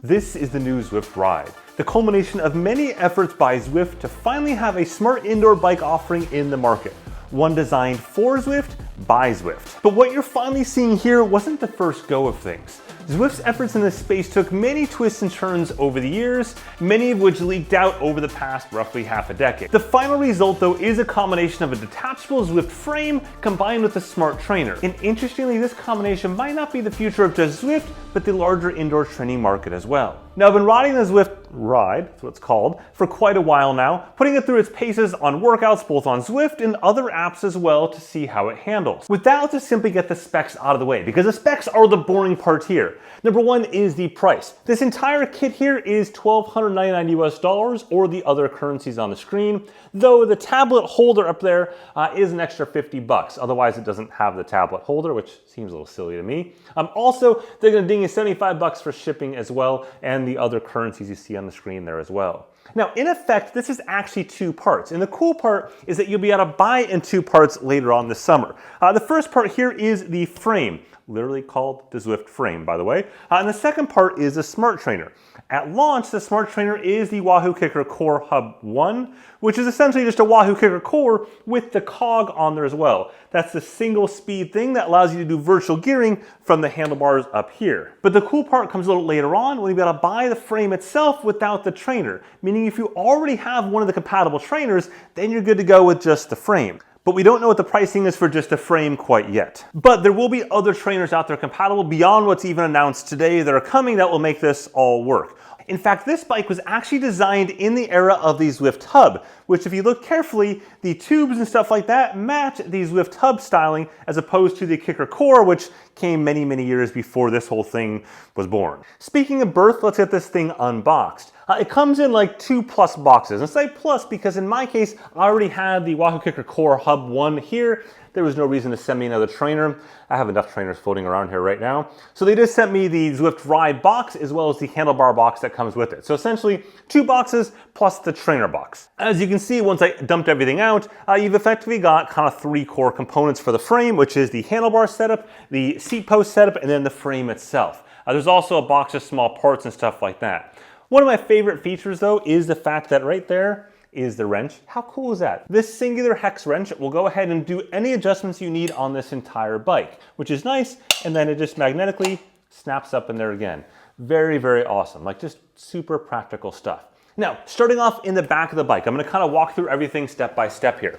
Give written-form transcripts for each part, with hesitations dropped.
This is the new Zwift Ride, the culmination of many efforts by Zwift to finally have a smart indoor bike offering in the market. One designed for Zwift, by Zwift. But what you're finally seeing here wasn't the first go of things. Zwift's efforts in this space took many twists and turns over the years, many of which leaked out over the past roughly half a decade. The final result though is a combination of a detachable Zwift frame combined with a smart trainer. And interestingly, this combination might not be the future of just Zwift, but the larger indoor training market as well. Now I've been riding the Zwift Ride, that's what it's called, for quite a while now, putting it through its paces on workouts both on Zwift and other apps as well to see how it handles. With that, let's just simply get the specs out of the way, because the specs are the boring part here. Number one is the price. This entire kit here is $1,299 US, or the other currencies on the screen, though the tablet holder up there is an extra 50 bucks. Otherwise it doesn't have the tablet holder, which seems a little silly to me. Also, they're gonna ding you 75 bucks for shipping as well, and the other currencies you see on the screen there as well. Now, in effect, this is actually two parts. And the cool part is that you'll be able to buy it in two parts later on this summer. The first part here is the frame, literally called the Zwift frame, by the way. And the second part is the smart trainer. At launch, the smart trainer is the Wahoo KICKR Core Hub 1, which is essentially just a Wahoo KICKR Core with the cog on there as well. That's the single speed thing that allows you to do virtual gearing from the handlebars up here. But the cool part comes a little later on when you'll be able to buy the frame itself without the trainer, meaning if you already have one of the compatible trainers, then you're good to go with just the frame. But we don't know what the pricing is for just the frame quite yet. But there will be other trainers out there compatible beyond what's even announced today that are coming that will make this all work. In fact, this bike was actually designed in the era of the Zwift Hub, which if you look carefully, the tubes and stuff like that match the Zwift Hub styling as opposed to the KICKR Core, which came many, many years before this whole thing was born. Speaking of birth, let's get this thing unboxed. It comes in like 2+ boxes. And I say plus because in my case, I already had the Wahoo KICKR Core Hub 1 here. There was no reason to send me another trainer. I have enough trainers floating around here right now. So they just sent me the Zwift Ride box as well as the handlebar box that comes with it. So essentially 2 boxes plus the trainer box. As you can see, once I dumped everything out, you've effectively got kind of 3 core components for the frame, which is the handlebar setup, the seat post setup, and then the frame itself. There's also a box of small parts and stuff like that. One of my favorite features though is the fact that right there is the wrench. How cool is that? This singular hex wrench will go ahead and do any adjustments you need on this entire bike, which is nice, and then it just magnetically snaps up in there again. Very, very awesome, like just super practical stuff. Now, starting off in the back of the bike, I'm gonna kind of walk through everything step by step here.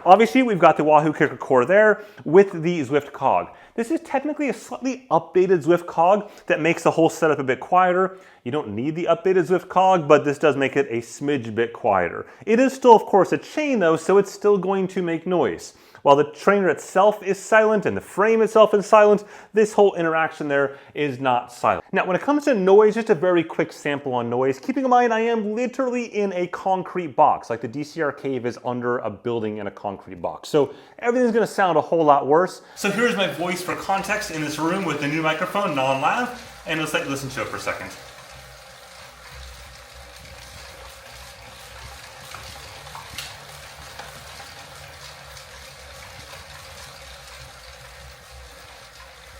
Obviously, we've got the Wahoo KICKR Core there with the Zwift cog. This is technically a slightly updated Zwift cog that makes the whole setup a bit quieter. You don't need the updated Zwift cog, but this does make it a smidge bit quieter. It is still, of course, a chain though, so it's still going to make noise. While the trainer itself is silent and the frame itself is silent, this whole interaction there is not silent. Now, when it comes to noise, just a very quick sample on noise, keeping in mind I am literally in a concrete box, like the DCR cave is under a building in a concrete box. So everything's gonna sound a whole lot worse. So here's my voice for context in this room with the new microphone, non-lav, and let's let you listen to it for a second.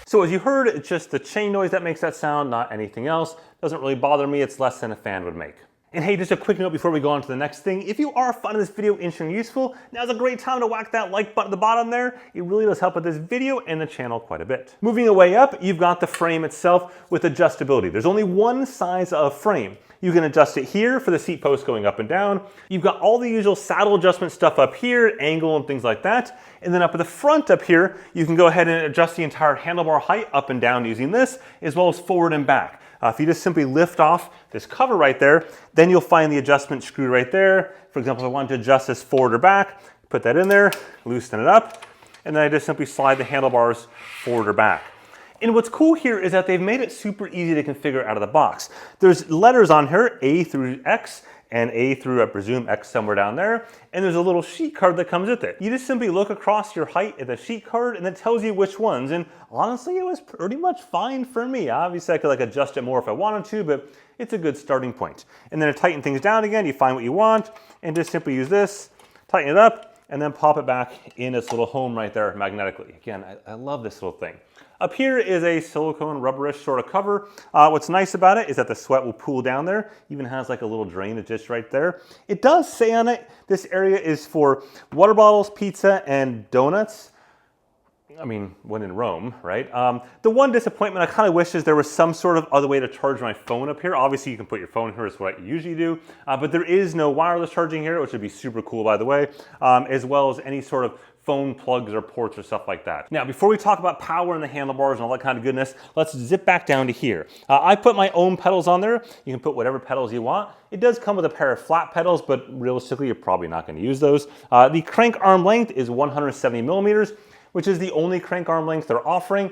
So as you heard, it's just the chain noise that makes that sound, not anything else. Doesn't really bother me, it's less than a fan would make. And hey, just a quick note before we go on to the next thing. If you are finding this video interesting and useful, now's a great time to whack that like button at the bottom there. It really does help with this video and the channel quite a bit. Moving the way up, you've got the frame itself with adjustability. There's only one size of frame. You can adjust it here for the seat post going up and down. You've got all the usual saddle adjustment stuff up here, angle and things like that. And then up at the front up here, you can go ahead and adjust the entire handlebar height up and down using this, as well as forward and back. If you just simply lift off this cover right there, then you'll find the adjustment screw right there. For example, if I wanted to adjust this forward or back, put that in there, loosen it up, and then I just simply slide the handlebars forward or back. And what's cool here is that they've made it super easy to configure out of the box. There's letters on here, A through X, and A through, I presume, X somewhere down there. And there's a little sheet card that comes with it. You just simply look across your height at the sheet card and it tells you which ones. And honestly, it was pretty much fine for me. Obviously, I could adjust it more if I wanted to, but it's a good starting point. And then to tighten things down again, you find what you want and just simply use this, tighten it up, and then pop it back in its little home right there magnetically. Again, I love this little thing. Up here is a silicone rubberish sort of cover. What's nice about it is that the sweat will pool down there. Even has like a little drain just right there. It does say on it, this area is for water bottles, pizza, and donuts. I mean, when in Rome, right? The one disappointment I kind of wish is there was some sort of other way to charge my phone up here. Obviously, you can put your phone here, is what you usually do, but there is no wireless charging here, which would be super cool, by the way, as well as any sort of phone plugs or ports or stuff like that. Now, before we talk about power and the handlebars and all that kind of goodness, let's zip back down to here. I put my own pedals on there. You can put whatever pedals you want. It does come with a pair of flat pedals, but realistically, you're probably not going to use those. The crank arm length is 170 millimeters, which is the only crank arm length they're offering.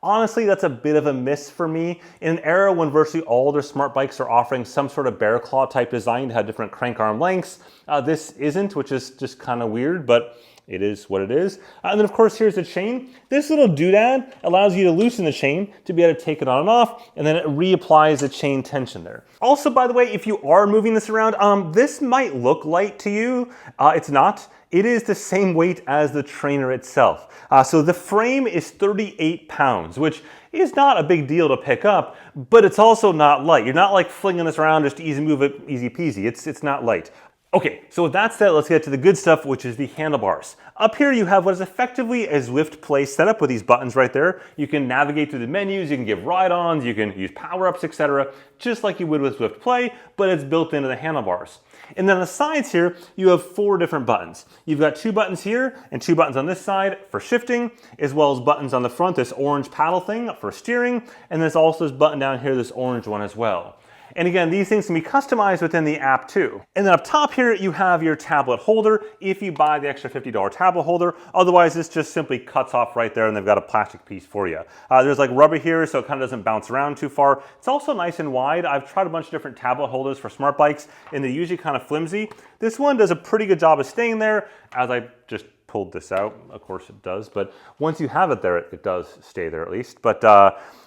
Honestly, that's a bit of a miss for me. In an era when virtually all their smart bikes are offering some sort of bear claw type design to have different crank arm lengths, this isn't, which is just kind of weird, but it is what it is. And then of course, here's the chain. This little doodad allows you to loosen the chain to be able to take it on and off, and then it reapplies the chain tension there. Also, by the way, if you are moving this around, this might look light to you. It's not. It is the same weight as the trainer itself. So the frame is 38 pounds, which is not a big deal to pick up, but it's also not light. You're not like flinging this around just to easy move it, easy peasy. It's not light. Okay, so with that said, let's get to the good stuff, which is the handlebars. Up here you have what is effectively a Zwift Play setup with these buttons right there. You can navigate through the menus, you can give ride-ons, you can use power-ups, etc., just like you would with Zwift Play, but it's built into the handlebars. And then on the sides here, you have 4 different buttons. You've got 2 buttons here and 2 buttons on this side for shifting, as well as buttons on the front, this orange paddle thing for steering, and there's also this button down here, this orange one as well. And again, these things can be customized within the app too. And then up top here, you have your tablet holder if you buy the extra $50 tablet holder. Otherwise, this just simply cuts off right there and they've got a plastic piece for you. There's like rubber here, so it kind of doesn't bounce around too far. It's also nice and wide. I've tried a bunch of different tablet holders for smart bikes and they're usually kind of flimsy. This one does a pretty good job of staying there. As I just pulled this out, of course it does, but once you have it there, it does stay there at least. But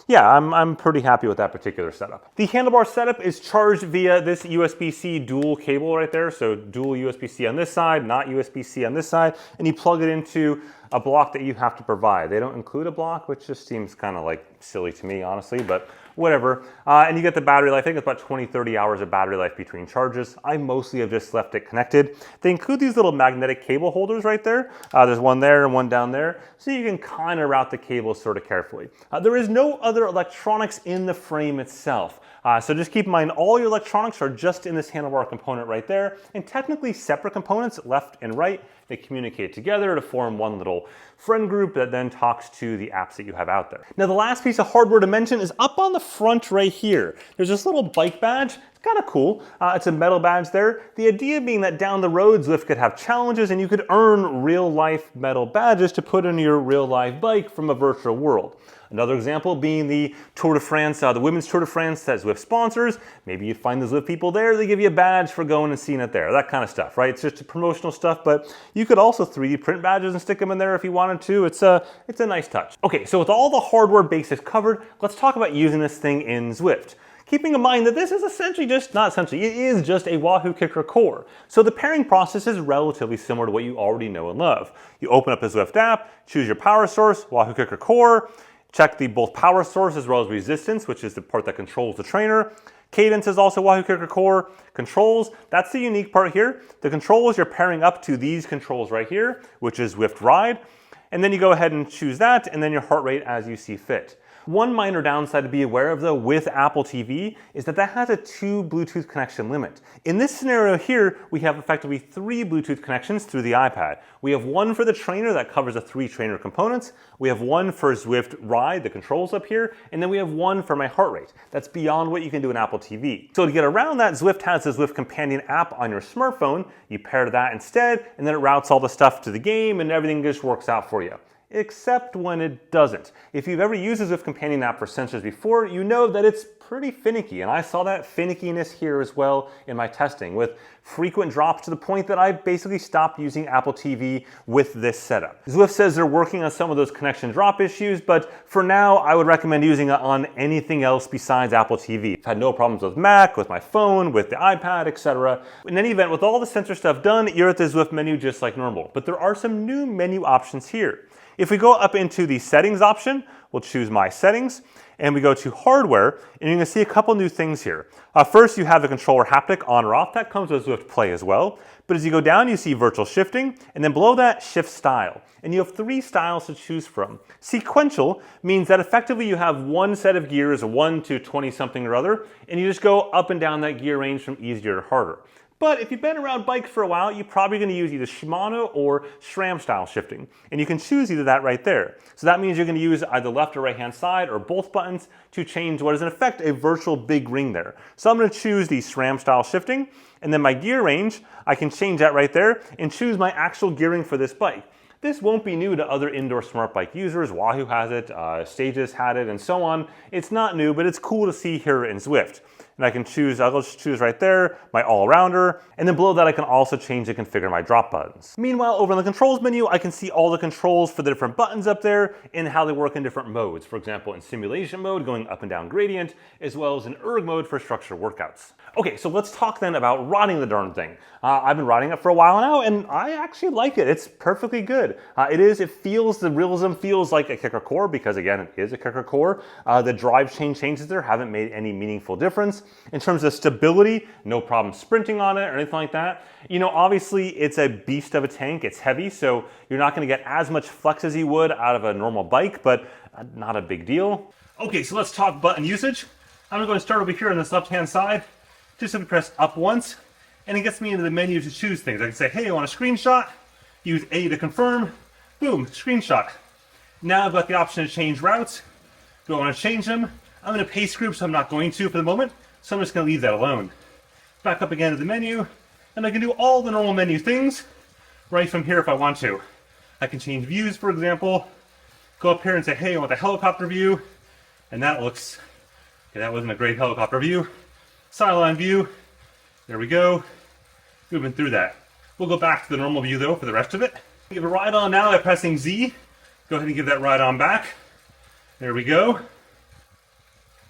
yeah, I'm pretty happy with that particular setup. The handlebar setup is charged via this USB-C dual cable right there. So dual USB-C on this side, not USB-C on this side, and you plug it into a block that you have to provide. They don't include a block, which just seems kind of like silly to me, honestly, but whatever. And you get the battery life. I think it's about 20-30 hours of battery life between charges. I mostly have just left it connected. They include these little magnetic cable holders right there. There's one there and one down there. So you can kind of route the cables sort of carefully. There is no other electronics in the frame itself. So just keep in mind, all your electronics are just in this handlebar component right there, and technically separate components, left and right. They communicate together to form one little friend group that then talks to the apps that you have out there. Now, the last piece of hardware to mention is up on the front right here. There's this little bike badge. It's kind of cool. It's a metal badge there. The idea being that down the road, Zwift could have challenges and you could earn real life metal badges to put in your real life bike from a virtual world. Another example being the Tour de France, the Women's Tour de France that Zwift sponsors. Maybe you find the Zwift people there, they give you a badge for going and seeing it there, that kind of stuff, right? It's just promotional stuff, but you could also 3D print badges and stick them in there if you wanted to. It's a nice touch. Okay, so with all the hardware basics covered, let's talk about using this thing in Zwift. Keeping in mind that this is essentially just, not essentially, it is just a Wahoo KICKR core. So the pairing process is relatively similar to what you already know and love. You open up the Zwift app, choose your power source, Wahoo KICKR core, check the both power source as well as resistance, which is the part that controls the trainer. Cadence is also Wahoo KICKR core. Controls, that's the unique part here. The controls, you're pairing up to these controls right here, which is Zwift Ride. And then you go ahead and choose that, and then your heart rate as you see fit. One minor downside to be aware of though with Apple TV is that has a 2 Bluetooth connection limit. In this scenario here, we have effectively 3 Bluetooth connections through the iPad. We have one for the trainer that covers the 3 trainer components. We have one for Zwift Ride, the controls up here, and then we have one for my heart rate. That's beyond what you can do in Apple TV. So to get around that, Zwift has the Zwift Companion app on your smartphone. You pair to that instead, and then it routes all the stuff to the game and everything just works out for you. Except when it doesn't. If you've ever used the Zwift Companion app for sensors before, you know that it's pretty finicky, and I saw that finickiness here as well in my testing, with frequent drops to the point that I basically stopped using Apple TV with this setup. Zwift says they're working on some of those connection drop issues, but for now, I would recommend using it on anything else besides Apple TV. I've had no problems with Mac, with my phone, with the iPad, etc. In any event, with all the sensor stuff done, you're at the Zwift menu just like normal, but there are some new menu options here. If we go up into the settings option, we'll choose my settings, and we go to hardware, and you're gonna see a couple new things here. First, you have the controller haptic on or off. That comes with Zwift Play as well. But as you go down, you see virtual shifting, and then below that, shift style. And you have 3 styles to choose from. Sequential means that effectively you have one set of gears, 1 to 20 something or other, and you just go up and down that gear range from easier to harder. But if you've been around bikes for a while, you're probably going to use either Shimano or SRAM style shifting. And you can choose either that right there. So that means you're going to use either left or right hand side or both buttons to change what is in effect a virtual big ring there. So I'm going to choose the SRAM style shifting, and then my gear range, I can change that right there and choose my actual gearing for this bike. This won't be new to other indoor smart bike users. Wahoo has it, Stages had it, and so on. It's not new, but it's cool to see here in Zwift. And I can choose, I'll just choose right there, my all-rounder, and then below that I can also change and configure my drop buttons. Meanwhile, over in the controls menu, I can see all the controls for the different buttons up there and how they work in different modes. For example, in simulation mode, going up and down gradient, as well as in erg mode for structured workouts. Okay, so let's talk then about riding the darn thing. I've been riding it for a while now, and I actually like it. It's perfectly good. The realism feels like a KICKR core, because again, it is a KICKR core. The drive chain changes there haven't made any meaningful difference. In terms of stability, no problem sprinting on it or anything like that. You know, obviously it's a beast of a tank, it's heavy, so you're not gonna get as much flex as you would out of a normal bike, but not a big deal. Okay, so let's talk button usage. I'm gonna go and start over here on this left-hand side. Just simply press up once, and it gets me into the menu to choose things. I can say, hey, I want a screenshot, use A to confirm, boom, screenshot. Now I've got the option to change routes. Do I want to change them? I'm in a pace group, so I'm not going to for the moment, so I'm just going to leave that alone. Back up again to the menu, and I can do all the normal menu things right from here if I want to. I can change views, for example, go up here and say, hey, I want the helicopter view, and that looks, okay, that wasn't a great helicopter view. Sideline view, there we go, moving through that. We'll go back to the normal view though for the rest of it. Give a ride on now by pressing Z. Go ahead and give that ride on back. There we go.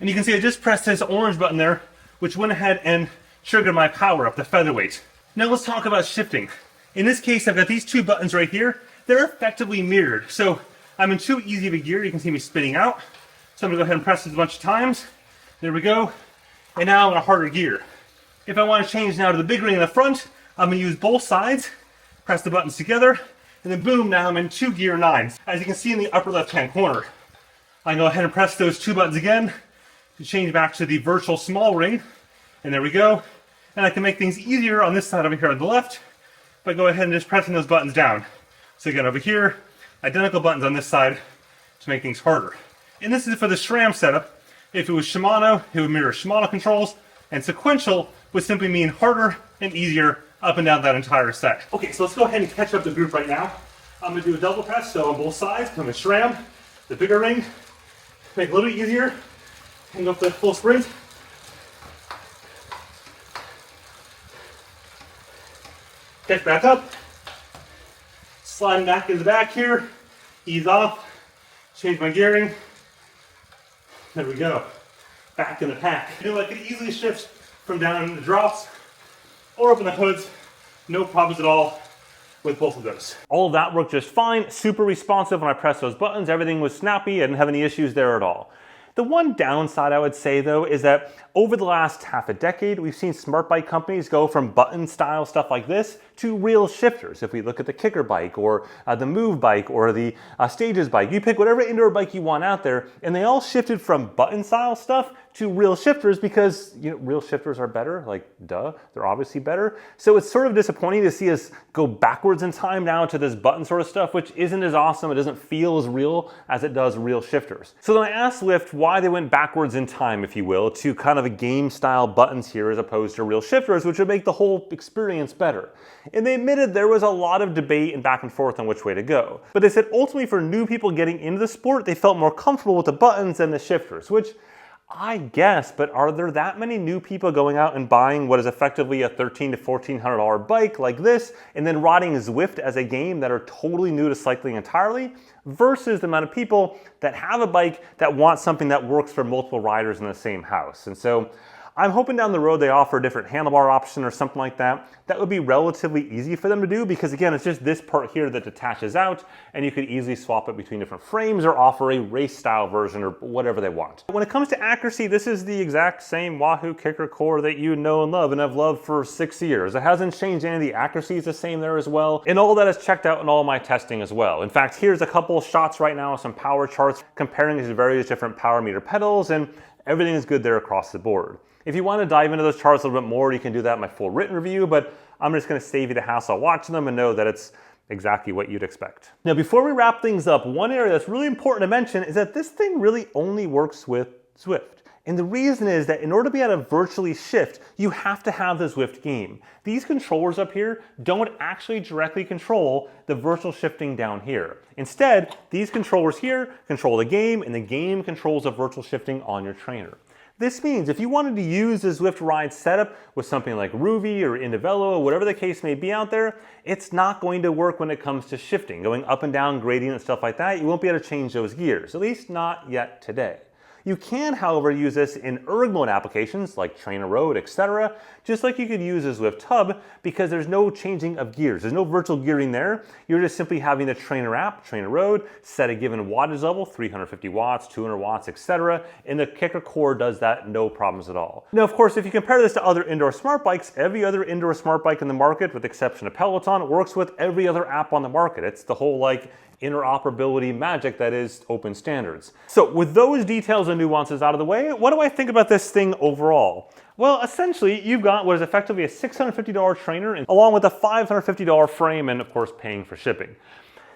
And you can see I just pressed this orange button there, which went ahead and triggered my power up, the featherweight. Now let's talk about shifting. In this case, I've got these 2 buttons right here. They're effectively mirrored. So I'm in too easy of a gear, you can see me spinning out. So I'm gonna go ahead and press this a bunch of times. There we go. And now I'm in a harder gear. If I want to change now to the big ring in the front, I'm going to use both sides, press the buttons together, and then boom, now I'm in 2 gear 9s. As you can see in the upper left-hand corner, I can go ahead and press those 2 buttons again to change back to the virtual small ring, and there we go. And I can make things easier on this side over here on the left by go ahead and just pressing those buttons down. So again, over here, identical buttons on this side to make things harder. And this is for the SRAM setup. If it was Shimano, it would mirror Shimano controls, and sequential would simply mean harder and easier up and down that entire set. Okay, so let's go ahead and catch up the group right now. I'm going to do a double press, so on both sides, I'm going to SRAM, the bigger ring, make it a little easier, and go up to full sprint. Catch back up, slide back into the back here, ease off, change my gearing. There we go, back in the pack. You know, I could easily shift from down in the drops or up in the hoods, no problems at all with both of those. All of that worked just fine, super responsive when I pressed those buttons, everything was snappy, I didn't have any issues there at all. The one downside I would say though is that over the last half a decade, we've seen smart bike companies go from button style stuff like this to real shifters. If we look at the KICKR bike or the Move bike or the Stages bike, you pick whatever indoor bike you want out there, and they all shifted from button style stuff to real shifters because, you know, real shifters are better, like duh, they're obviously better. So it's sort of disappointing to see us go backwards in time now to this button sort of stuff, which isn't as awesome, it doesn't feel as real as it does real shifters. So then I asked Zwift why they went backwards in time, if you will, to kind of a game style buttons here as opposed to real shifters, which would make the whole experience better. And they admitted there was a lot of debate and back and forth on which way to go. But they said ultimately for new people getting into the sport, they felt more comfortable with the buttons than the shifters, which I guess, but are there that many new people going out and buying what is effectively a $1,300 to $1,400 bike like this and then riding Zwift as a game that are totally new to cycling entirely versus the amount of people that have a bike that want something that works for multiple riders in the same house? And so I'm hoping down the road they offer a different handlebar option or something like that. That would be relatively easy for them to do because again, it's just this part here that detaches out and you could easily swap it between different frames or offer a race style version or whatever they want. When it comes to accuracy, this is the exact same Wahoo KICKR core that you know and love and have loved for 6 years. It hasn't changed any of the accuracy is the same there as well. And all that is checked out in all my testing as well. In fact, here's a couple shots right now, some power charts comparing these various different power meter pedals, and everything is good there across the board. If you want to dive into those charts a little bit more, you can do that in my full written review, but I'm just going to save you the hassle watching them and know that it's exactly what you'd expect. Now, before we wrap things up, one area that's really important to mention is that this thing really only works with Zwift. And the reason is that in order to be able to virtually shift, you have to have the Zwift game. These controllers up here don't actually directly control the virtual shifting down here. Instead, these controllers here control the game, and the game controls the virtual shifting on your trainer. This means if you wanted to use the Zwift Ride setup with something like Ruby or Indevelo or whatever the case may be out there, it's not going to work when it comes to shifting, going up and down, gradient and stuff like that. You won't be able to change those gears, at least not yet today. You can, however, use this in erg mode applications like Trainer Road, etc., just like you could use a Zwift Hub because there's no changing of gears. There's no virtual gearing there. You're just simply having the Trainer app, Trainer Road, set a given wattage level, 350 watts, 200 watts, etc., and the KICKR core does that no problems at all. Now, of course, if you compare this to other indoor smart bikes, every other indoor smart bike in the market, with the exception of Peloton, works with every other app on the market. It's the whole interoperability magic that is open standards. So with those details and nuances out of the way, what do I think about this thing overall? Well, essentially, you've got what is effectively a $650 trainer along with a $550 frame and of course paying for shipping.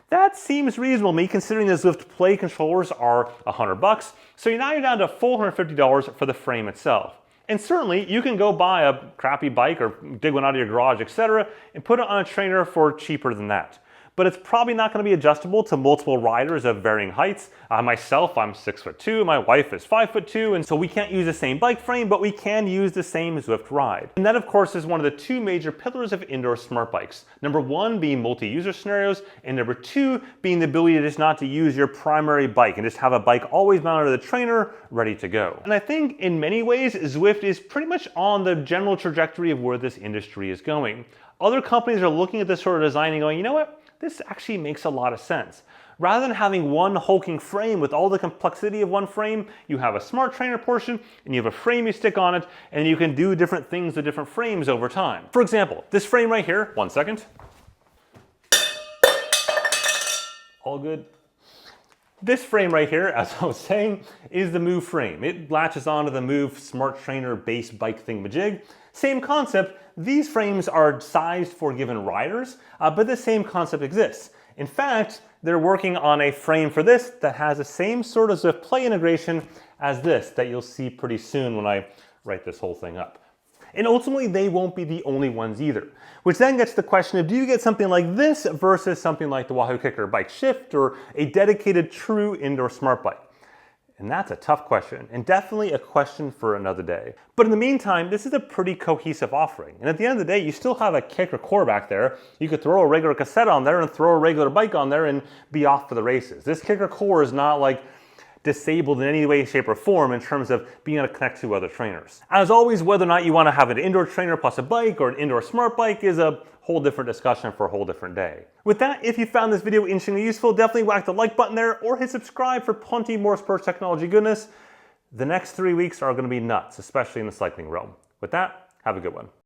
That seems reasonable to me considering the Zwift Play controllers are $100, so now you're down to $450 for the frame itself. And certainly you can go buy a crappy bike or dig one out of your garage, etc., and put it on a trainer for cheaper than that. But it's probably not going to be adjustable to multiple riders of varying heights. Myself, I'm 6'2", my wife is 5'2", and so we can't use the same bike frame, but we can use the same Zwift Ride. And that, of course, is one of the two major pillars of indoor smart bikes. Number one being multi-user scenarios, and number two being the ability to just not to use your primary bike and just have a bike always mounted to the trainer, ready to go. And I think in many ways, Zwift is pretty much on the general trajectory of where this industry is going. Other companies are looking at this sort of design and going, you know what? This actually makes a lot of sense. Rather than having one hulking frame with all the complexity of one frame, you have a smart trainer portion and you have a frame you stick on it and you can do different things with different frames over time. For example, this frame right here, 1 second. All good. This frame right here, as I was saying, is the Move frame. It latches onto the Move Smart Trainer base bike thingamajig. Same concept. These frames are sized for given riders, but the same concept exists. In fact, they're working on a frame for this that has the same sort of Zwift Play integration as this that you'll see pretty soon when I write this whole thing up. And ultimately, they won't be the only ones either. Which then gets to the question of, do you get something like this versus something like the Wahoo KICKR Bike Shift or a dedicated true indoor smart bike? And that's a tough question, and definitely a question for another day. But in the meantime, this is a pretty cohesive offering. And at the end of the day, you still have a KICKR core back there. You could throw a regular cassette on there and throw a regular bike on there and be off for the races. This KICKR core is not like disabled in any way, shape, or form in terms of being able to connect to other trainers. As always, whether or not you want to have an indoor trainer plus a bike or an indoor smart bike is a whole different discussion for a whole different day. With that, if you found this video interesting and useful, definitely whack the like button there or hit subscribe for plenty more sports technology goodness. The next 3 weeks are going to be nuts, especially in the cycling realm. With that, have a good one.